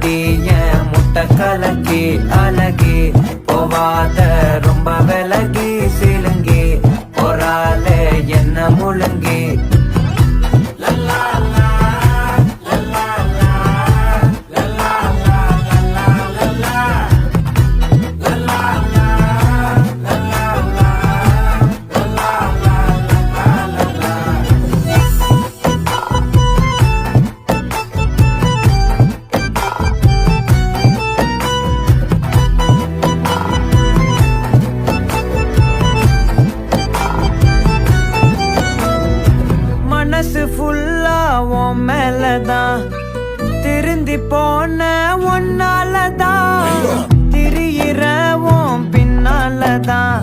அடி என் முட்டை கலக்கி அழகி போவாத ரொம்ப விலகி சிலுங்கி போறாலே என்ன முழுங்கி மனசு ஃபுல்லா உன் மேலதான் திருந்தி போன ஒன்னாலதான் திரியிற உன் பின்னாலதான்